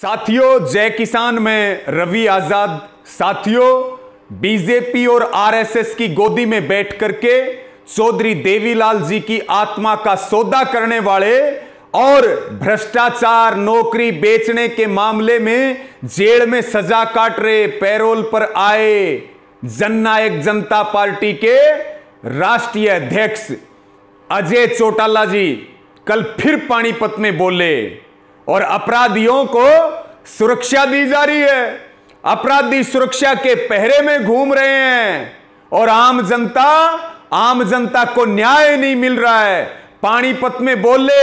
साथियों, जय किसान में रवि आजाद। साथियों, बीजेपी और आरएसएस की गोदी में बैठ करके चौधरी देवीलाल जी की आत्मा का सौदा करने वाले और भ्रष्टाचार, नौकरी बेचने के मामले में जेल में सजा काट रहे, पैरोल पर आए जननायक जनता पार्टी के राष्ट्रीय अध्यक्ष अजय चौटाला जी कल फिर पानीपत में बोले और अपराधियों को सुरक्षा दी जा रही है। अपराधी सुरक्षा के पहरे में घूम रहे हैं और आम जनता को न्याय नहीं मिल रहा है। पानीपत में बोले,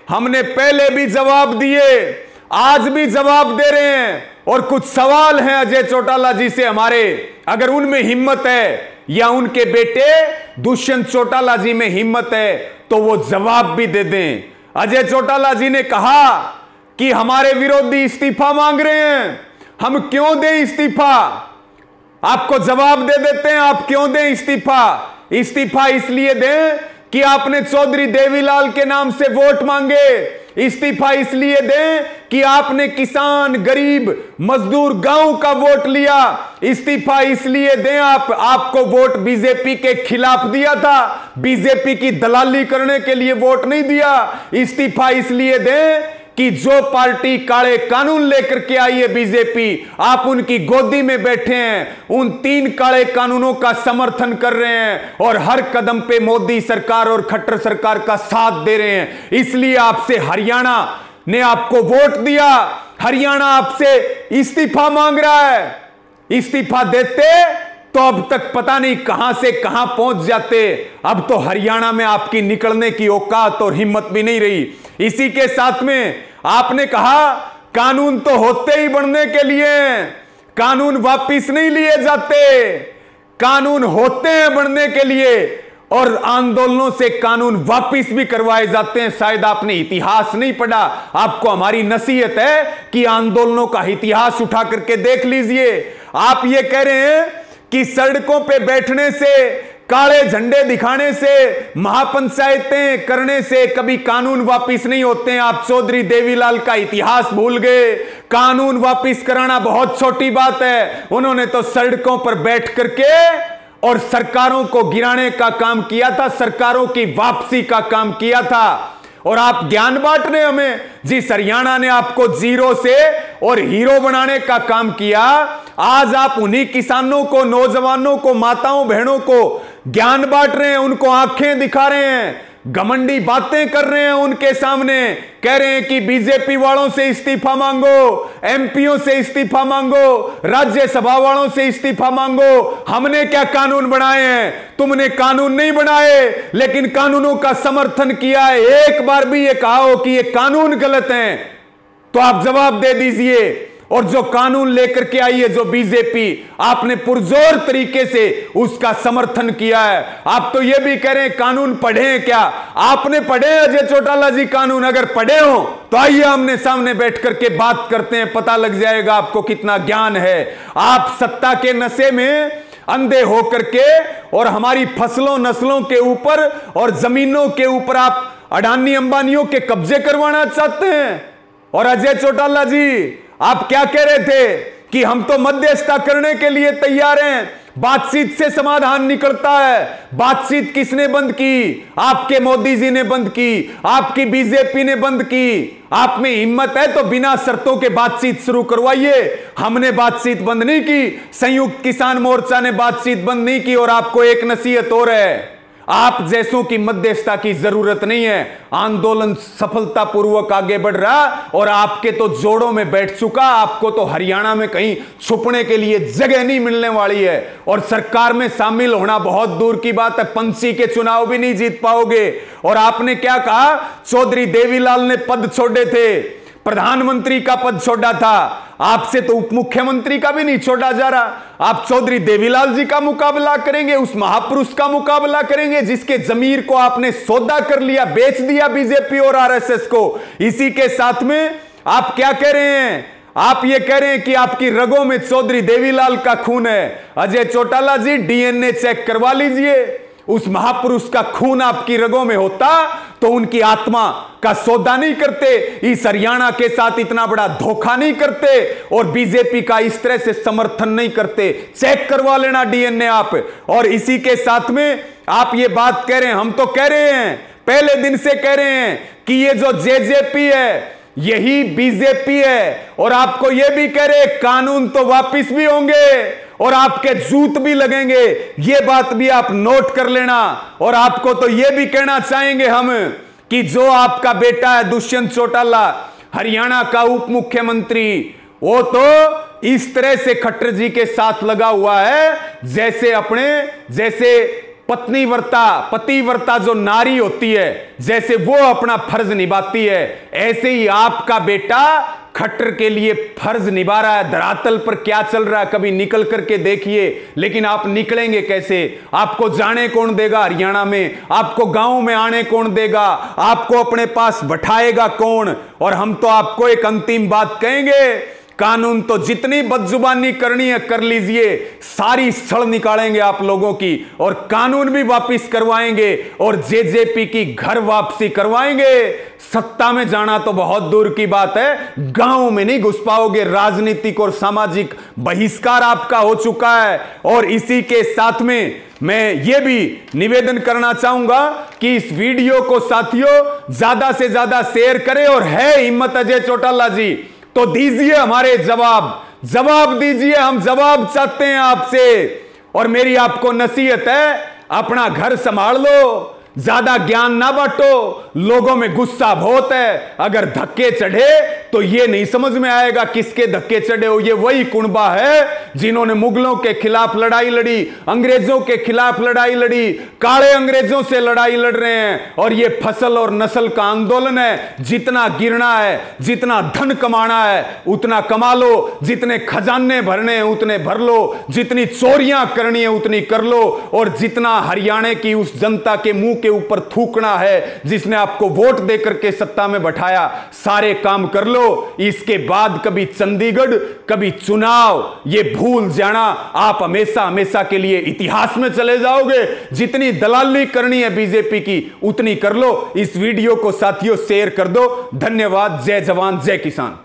हमने पहले भी जवाब दिए, आज भी जवाब दे रहे हैं और कुछ सवाल हैं अजय चौटाला जी से हमारे, अगर उनमें हिम्मत है या उनके बेटे दुष्यंत चौटाला जी में हिम्मत है तो वो जवाब भी दे दें। अजय चौटाला जी ने कहा कि हमारे विरोधी इस्तीफा मांग रहे हैं, हम क्यों दें इस्तीफा? आपको जवाब दे देते हैं, आप क्यों दें इस्तीफा? इस्तीफा इसलिए दें कि आपने चौधरी देवीलाल के नाम से वोट मांगे। इस्तीफा इसलिए दें कि आपने किसान, गरीब, मजदूर, गांव का वोट लिया। इस्तीफा इसलिए दें, आपको वोट बीजेपी के खिलाफ दिया था, बीजेपी की दलाली करने के लिए वोट नहीं दिया। इस्तीफा इसलिए दें कि जो पार्टी काले कानून लेकर के आई है बीजेपी, आप उनकी गोदी में बैठे हैं, उन 3 काले कानूनों का समर्थन कर रहे हैं और हर कदम पे मोदी सरकार और खट्टर सरकार का साथ दे रहे हैं। इसलिए आपसे हरियाणा ने आपको वोट दिया, हरियाणा आपसे इस्तीफा मांग रहा है। इस्तीफा देते तो अब तक पता नहीं कहां से कहां पहुंच जाते। अब तो हरियाणा में आपकी निकलने की औकात और हिम्मत भी नहीं रही। इसी के साथ में आपने कहा कानून तो होते ही बनने के लिए, कानून वापिस नहीं लिए जाते, कानून होते हैं बनने के लिए और आंदोलनों से कानून वापिस भी करवाए जाते हैं। शायद आपने इतिहास नहीं पढ़ा, आपको हमारी नसीहत है कि आंदोलनों का इतिहास उठा करके देख लीजिए। आप ये कह रहे हैं कि सड़कों पे बैठने से, काले झंडे दिखाने से, महापंचायतें करने से कभी कानून वापिस नहीं होते हैं। आप चौधरी देवीलाल का इतिहास भूल गए। कानून वापिस कराना बहुत छोटी बात है, उन्होंने तो सड़कों पर बैठ करके और सरकारों को गिराने का काम किया था, सरकारों की वापसी का काम किया था। और आप ज्ञान बांट रहे हमें, जिस हरियाणा ने आपको जीरो से और हीरो बनाने का काम किया, आज आप उन्हीं किसानों को, नौजवानों को, माताओं बहनों को ज्ञान बांट रहे हैं, उनको आंखें दिखा रहे हैं, घमंडी बातें कर रहे हैं उनके सामने, कह रहे हैं कि बीजेपी वालों से इस्तीफा मांगो, एमपीओ से इस्तीफा मांगो, राज्यसभा वालों से इस्तीफा मांगो। हमने क्या कानून बनाए हैं? तुमने कानून नहीं बनाए, लेकिन कानूनों का समर्थन किया है। एक बार भी ये कहा हो कि ये कानून गलत हैं तो आप जवाब दे दीजिए। और जो कानून लेकर के आई है जो बीजेपी, आपने पुरजोर तरीके से उसका समर्थन किया है। आप तो ये भी कह रहे हैं कानून पढ़े हैं क्या? आपने पढ़े अजय चौटाला जी कानून? अगर पढ़े हो तो आइए आमने सामने बैठ करके बात करते हैं, पता लग जाएगा आपको कितना ज्ञान है। आप सत्ता के नशे में अंधे होकर के और हमारी फसलों नस्लों के ऊपर और जमीनों के ऊपर आप अडानी अंबानियों के कब्जे करवाना चाहते हैं। और अजय चौटाला जी, आप क्या कह रहे थे कि हम तो मध्यस्थता करने के लिए तैयार हैं, बातचीत से समाधान निकलता है। बातचीत किसने बंद की? आपके मोदी जी ने बंद की, आपकी बीजेपी ने बंद की। आप में हिम्मत है तो बिना शर्तों के बातचीत शुरू करवाइए। हमने बातचीत बंद नहीं की, संयुक्त किसान मोर्चा ने बातचीत बंद नहीं की। और आपको एक नसीहत और है, आप जैसों की मध्यस्थता की जरूरत नहीं है। आंदोलन सफलतापूर्वक आगे बढ़ रहा और आपके तो जोड़ों में बैठ चुका। आपको तो हरियाणा में कहीं छुपने के लिए जगह नहीं मिलने वाली है और सरकार में शामिल होना बहुत दूर की बात है। पंची के चुनाव भी नहीं जीत पाओगे। और आपने क्या कहा? चौधरी देवीलाल ने पद छोड़े थे, प्रधानमंत्री का पद छोड़ा था, आपसे तो उप मुख्यमंत्री का भी नहीं छोड़ा जा रहा। आप चौधरी देवीलाल जी का मुकाबला करेंगे, उस महापुरुष का मुकाबला करेंगे जिसके जमीर को आपने सौदा कर लिया, बेच दिया बीजेपी और आरएसएस को। इसी के साथ में आप क्या कह रहे हैं? आप ये कह रहे हैं कि आपकी रगों में चौधरी देवीलाल का खून है। अजय चौटाला जी, डीएनए चेक करवा लीजिए। उस महापुरुष का खून आपकी रगों में होता तो उनकी आत्मा का सौदा नहीं करते, इस हरियाणा के साथ इतना बड़ा धोखा नहीं करते और बीजेपी का इस तरह से समर्थन नहीं करते। चेक करवा लेना डीएनए आप। और इसी के साथ में आप ये बात कह रहे हैं, हम तो कह रहे हैं, पहले दिन से कह रहे हैं कि ये जो जेजेपी है यही बीजेपी है, और आपको ये भी कह रहे कानून तो वापिस भी होंगे और आपके जूत भी लगेंगे। ये बात भी आप नोट कर लेना। और आपको तो ये भी कहना चाहेंगे हम कि जो आपका बेटा है दुष्यंत चौटाला, हरियाणा का उप मुख्यमंत्री, वो तो इस तरह से खट्टर जी के साथ लगा हुआ है जैसे पतिव्रता जो नारी होती है, जैसे वो अपना फर्ज निभाती है, ऐसे ही आपका बेटा खट्टर के लिए फर्ज निभा रहा है। धरातल पर क्या चल रहा है कभी निकल करके देखिए। लेकिन आप निकलेंगे कैसे? आपको जाने कौन देगा हरियाणा में? आपको गांव में आने कौन देगा? आपको अपने पास बैठाएगा कौन? और हम तो आपको एक अंतिम बात कहेंगे, कानून तो जितनी बदजुबानी करनी है कर लीजिए, सारी सड़ निकालेंगे आप लोगों की, और कानून भी वापस करवाएंगे और जेजेपी की घर वापसी करवाएंगे। सत्ता में जाना तो बहुत दूर की बात है, गांव में नहीं घुस पाओगे। राजनीतिक और सामाजिक बहिष्कार आपका हो चुका है। और इसी के साथ में मैं ये भी निवेदन करना चाहूंगा कि इस वीडियो को साथियों ज्यादा से ज्यादा शेयर करें, और है हिम्मत अजय चौटाला जी तो दीजिए हमारे जवाब दीजिए। हम जवाब चाहते हैं आपसे। और मेरी आपको नसीहत है, अपना घर संभाल लो, ज्यादा ज्ञान ना बांटो। लोगों में गुस्सा बहुत है, अगर धक्के चढ़े तो ये नहीं समझ में आएगा किसके धक्के चढ़े हो। ये वही कुनबा है जिन्होंने मुगलों के खिलाफ लड़ाई लड़ी, अंग्रेजों के खिलाफ लड़ाई लड़ी, काले अंग्रेजों से लड़ाई लड़ रहे हैं। और ये फसल और नस्ल का आंदोलन है। जितना गिरना है, जितना धन कमाना है उतना कमा लो, जितने खजाने भरने हैं उतने भर लो, जितनी चोरियां करनी है उतनी कर लो, और जितना हरियाणा की उस जनता के मुंह के ऊपर थूकना है जिसने आपको वोट देकर के सत्ता में बैठाया, सारे काम कर लो। इसके बाद कभी चंडीगढ़, कभी चुनाव, ये भूल जाना। आप हमेशा हमेशा के लिए इतिहास में चले जाओगे। जितनी दलाली करनी है बीजेपी की उतनी कर लो। इस वीडियो को साथियों शेयर कर दो। धन्यवाद। जय जवान जय किसान।